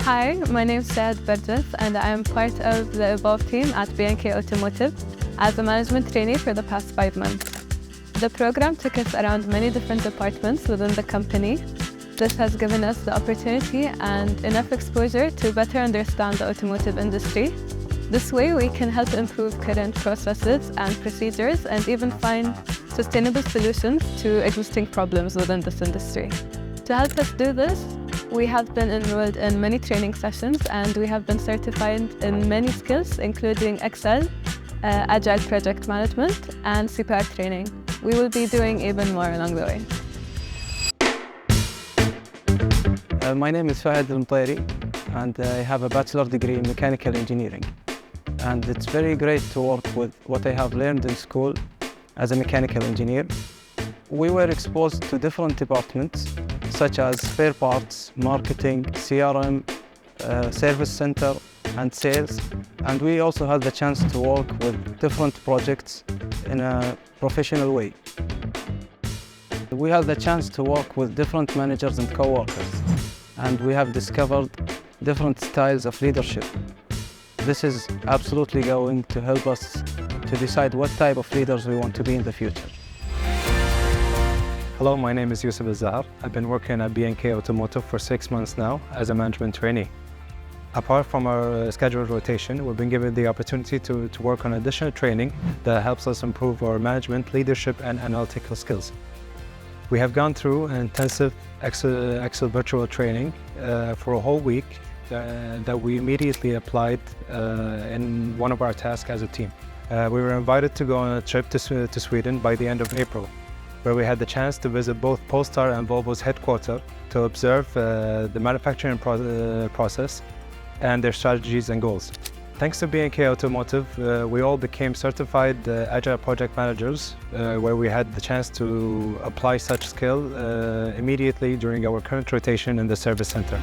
Hi, my name is Sad Burgess and I am part of the Evolve team at B&K Automotive as a management trainee for the past 5 months. The program took us around many different departments within the company. This has given us the opportunity and enough exposure to better understand the automotive industry. This way we can help improve current processes and procedures and even find sustainable solutions to existing problems within this industry. To help us do this, we have been enrolled in many training sessions and we have been certified in many skills including Excel, Agile Project Management and CPR training. We will be doing even more along the way. My name is Fahad Al-Mtairi and I have a bachelor degree in mechanical engineering. And it's very great to work with what I have learned in school as a mechanical engineer. We were exposed to different departments such as spare parts, marketing, CRM, service center and sales. And we also had the chance to work with different projects in a professional way. We had the chance to work with different managers and co-workers, and we have discovered different styles of leadership. This is absolutely going to help us to decide what type of leaders we want to be in the future. Hello, my name is Yusuf Azhar. I've been working at B&K Automotive for 6 months now as a management trainee. Apart from our scheduled rotation, we've been given the opportunity to work on additional training that helps us improve our management, leadership and analytical skills. We have gone through an intensive Excel virtual training for a whole week that we immediately applied in one of our tasks as a team. We were invited to go on a trip to Sweden by the end of April, where we had the chance to visit both Polestar and Volvo's headquarters to observe the manufacturing process and their strategies and goals. Thanks to B&K Automotive, we all became certified Agile Project Managers, where we had the chance to apply such skill immediately during our current rotation in the service center.